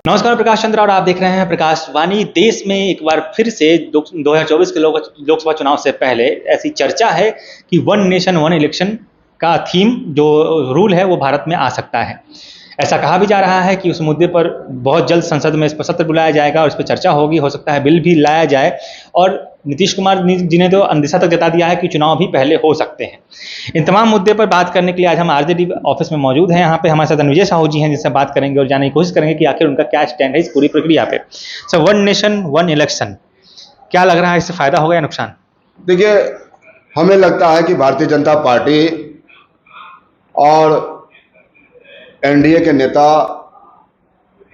नमस्कार, प्रकाश चंद्र और आप देख रहे हैं प्रकाश वाणी। देश में एक बार फिर से 2024 के लोकसभा चुनाव से पहले ऐसी चर्चा है कि वन नेशन वन इलेक्शन का थीम जो रूल है वो भारत में आ सकता है। ऐसा कहा भी जा रहा है कि उस मुद्दे पर बहुत जल्द संसद में इस पर सत्र बुलाया जाएगा और इस पर चर्चा होगी, हो सकता है बिल भी लाया जाए। और नीतीश कुमार जी ने तो अंदेशा तक जता दिया है कि चुनाव भी पहले हो सकते हैं। इन तमाम मुद्दे पर बात करने के लिए आज हम आरजेडी ऑफिस में मौजूद हैं। यहाँ पे हमारे साथ रणविजय साहू जी हैं, जिनसे बात करेंगे और जानने की कोशिश करेंगे कि आखिर उनका क्या स्टैंड है इस पूरी प्रक्रिया पे। Sir, one nation one election क्या लग रहा है, इससे फायदा होगा या नुकसान? देखिए, हमें लगता है कि भारतीय जनता पार्टी और एनडीए के नेता,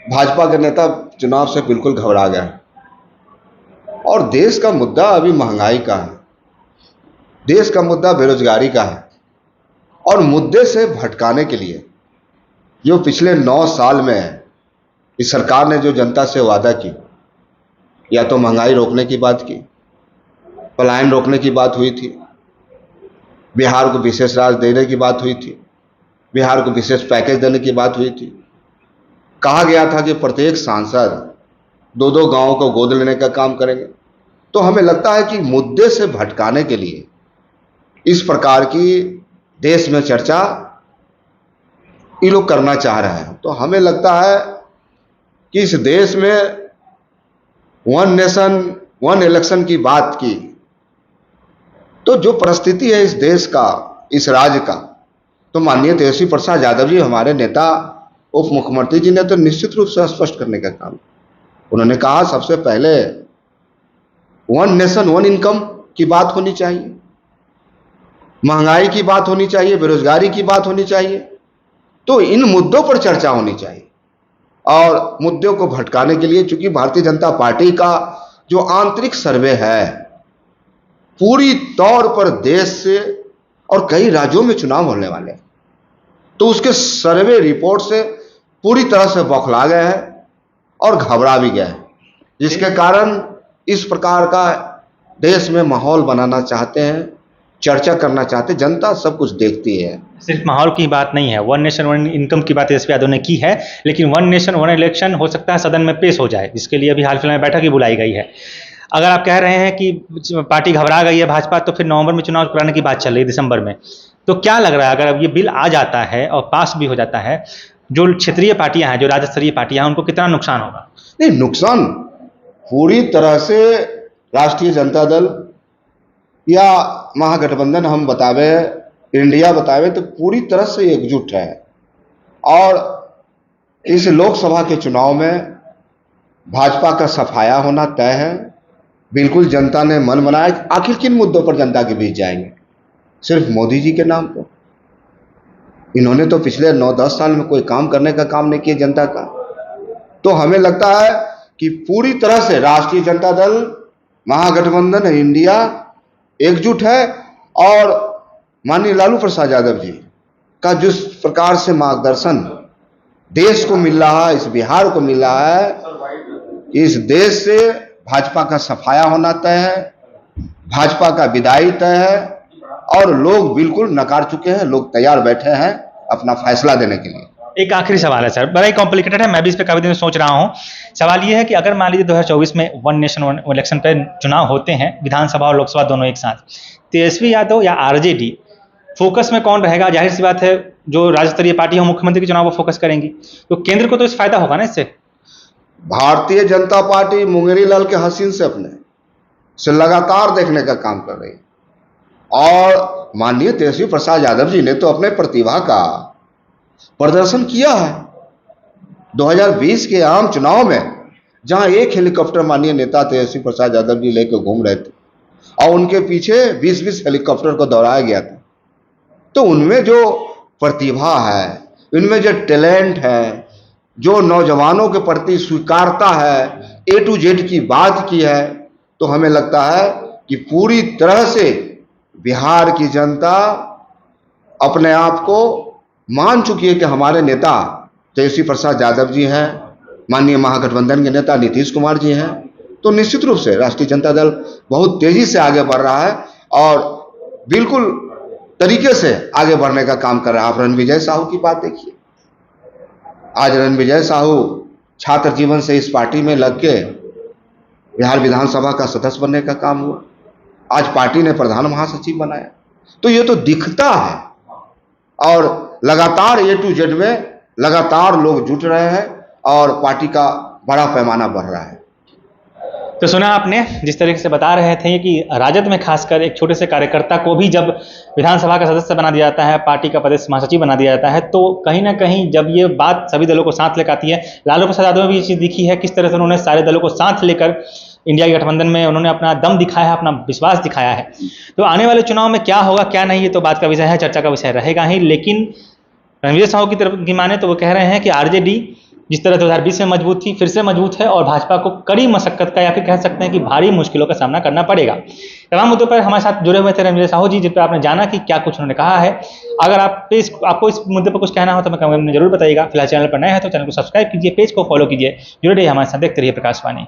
भाजपा के नेता चुनाव से बिल्कुल घबरा गए और देश का मुद्दा अभी महंगाई का है, देश का मुद्दा बेरोजगारी का है। और मुद्दे से भटकाने के लिए जो पिछले 9 साल में इस सरकार ने जो जनता से वादा की, या तो महंगाई रोकने की बात की, पलायन रोकने की बात हुई थी, बिहार को विशेष राज्य देने की बात हुई थी, बिहार को विशेष पैकेज देने की बात हुई थी। कहा गया था कि प्रत्येक सांसद 2-2 गांवों को गोद लेने का काम करेंगे। तो हमें लगता है कि मुद्दे से भटकाने के लिए इस प्रकार की देश में चर्चा ये लोग करना चाह रहे हैं। तो हमें लगता है कि इस देश में वन नेशन वन इलेक्शन की बात की तो जो परिस्थिति है इस देश का, इस राज्य का, तो माननीय तेजस्वी प्रसाद यादव जी, हमारे नेता उप मुख्यमंत्री जी ने तो निश्चित रूप से स्पष्ट करने का काम। उन्होंने कहा सबसे पहले वन नेशन वन इनकम की बात होनी चाहिए, महंगाई की बात होनी चाहिए, बेरोजगारी की बात होनी चाहिए। तो इन मुद्दों पर चर्चा होनी चाहिए और मुद्दों को भटकाने के लिए, चूंकि भारतीय जनता पार्टी का जो आंतरिक सर्वे है पूरी तौर पर देश से और कई राज्यों में चुनाव होने वाले हैं, तो उसके सर्वे रिपोर्ट से पूरी तरह से बौखला गए हैं और घबरा भी गए हैं, जिसके कारण इस प्रकार का देश में माहौल बनाना चाहते हैं, चर्चा करना चाहते हैं। जनता सब कुछ देखती है। सिर्फ माहौल की बात नहीं है, वन नेशन वन इनकम की बात तेजस्वी यादव ने की है, लेकिन वन नेशन वन इलेक्शन हो सकता है सदन में पेश हो जाए, जिसके लिए अभी हाल फिलहाल में बैठक ही बुलाई गई है। अगर आप कह रहे हैं कि पार्टी घबरा गई है भाजपा, तो फिर नवंबर में चुनाव कराने की बात चल रही है, दिसंबर में। तो क्या लग रहा है, अगर अब ये बिल आ जाता है और पास भी हो जाता है, जो क्षेत्रीय पार्टियां हैं, जो राज्य स्तरीय पार्टियां हैं, उनको कितना नुकसान होगा? नहीं, नुकसान पूरी तरह से राष्ट्रीय जनता दल या महागठबंधन हम बतावे, इंडिया बतावे, तो पूरी तरह से एकजुट है। और इस लोकसभा के चुनाव में भाजपा का सफाया होना तय है। बिल्कुल जनता ने मन बनाया। आखिर किन मुद्दों पर जनता के बीच जाएंगे? सिर्फ मोदी जी के नाम पर? इन्होंने तो पिछले 9-10 साल में कोई काम करने का काम नहीं किया जनता का। तो हमें लगता है कि पूरी तरह से राष्ट्रीय जनता दल, महागठबंधन, इंडिया एकजुट है। और माननीय लालू प्रसाद यादव जी का जिस प्रकार से मार्गदर्शन देश को मिल रहा है, इस बिहार को मिल रहा है, इस देश से भाजपा का सफाया होना तय है, भाजपा का विदाई तय है। और लोग बिल्कुल नकार चुके हैं, लोग तैयार बैठे हैं अपना फैसला देने के लिए। एक आखिरी सवाल है सर, बड़ा ही कॉम्प्लिकेटेड है, मैं भी इस पर काफी दिन सोच रहा हूँ। सवाल ये है कि अगर मान लीजिए 2024 में वन नेशन वन इलेक्शन पे चुनाव होते हैं, विधानसभा और लोकसभा दोनों एक साथ, तेजस्वी यादव या आरजेडी, फोकस में कौन रहेगा? जाहिर सी बात है, जो राज्य स्तरीय पार्टी हो मुख्यमंत्री के चुनाव पर फोकस करेंगी, तो केंद्र को तो इस फायदा होगा ना इससे। भारतीय जनता पार्टी मुंगेरी लाल के हसीन से अपने से लगातार देखने का काम कर रही है। और माननीय तेजस्वी प्रसाद यादव जी ने तो अपने प्रतिभा का प्रदर्शन किया है 2020 के आम चुनाव में, जहां एक हेलीकॉप्टर माननीय नेता तेजस्वी प्रसाद यादव जी लेकर घूम रहे थे और उनके पीछे 20-20 हेलीकॉप्टर को दौड़ाया गया था। तो उनमें जो प्रतिभा है, उनमें जो टैलेंट है, जो नौजवानों के प्रति स्वीकारता है, A to Z की बात की है, तो हमें लगता है कि पूरी तरह से बिहार की जनता अपने आप को मान चुकी है कि हमारे नेता तेजस्वी प्रसाद यादव जी हैं, माननीय महागठबंधन के नेता नीतीश कुमार जी हैं। तो निश्चित रूप से राष्ट्रीय जनता दल बहुत तेजी से आगे बढ़ रहा है और बिल्कुल तरीके से आगे बढ़ने का काम कर रहा है। आप रणविजय साहू की बात देखिए, आज रणविजय साहू छात्र जीवन से इस पार्टी में लग के बिहार विधानसभा का सदस्य बनने का काम हुआ, आज पार्टी ने प्रधान महासचिव बनाया। तो ये तो दिखता है और लगातार A to Z में लगातार लोग जुट रहे हैं और पार्टी का बड़ा पैमाना बढ़ रहा है। तो सुना आपने जिस तरीके से बता रहे थे कि राजद में खासकर एक छोटे से कार्यकर्ता को भी जब विधानसभा का सदस्य बना दिया जाता है, पार्टी का प्रदेश महासचिव बना दिया जाता है, तो कहीं ना कहीं जब ये बात सभी दलों को साथ लेकर आती है, लालू प्रसाद यादव में भी ये चीज़ दिखी है किस तरह से उन्होंने सारे दलों को साथ लेकर इंडिया गठबंधन में उन्होंने अपना दम दिखाया है, अपना विश्वास दिखाया है। तो आने वाले चुनाव में क्या होगा क्या नहीं, ये तो बात का विषय है, चर्चा का विषय रहेगा ही। लेकिन रणवीर साहू की तरफ की माने तो वो कह रहे हैं कि आरजेडी जिस तरह 2020 में मजबूत थी फिर से मजबूत है और भाजपा को कड़ी मशक्कत का या फिर कह सकते हैं कि भारी मुश्किलों का सामना करना पड़ेगा। तमाम मुद्दों पर हमारे साथ जुड़े हुए थे रणवीर साहू जी, जिन पर आपने जाना कि क्या कुछ उन्होंने कहा है। अगर आपको इस मुद्दे पर कुछ कहना हो तो मैं कमेंट में जरूर बताइएगा। फिलहाल चैनल पर नए हैं तो चैनल को सब्सक्राइब कीजिए, पेज को फॉलो कीजिए, जुड़े रहिए हमारे साथ, देखते रहिए प्रकाशवाणी।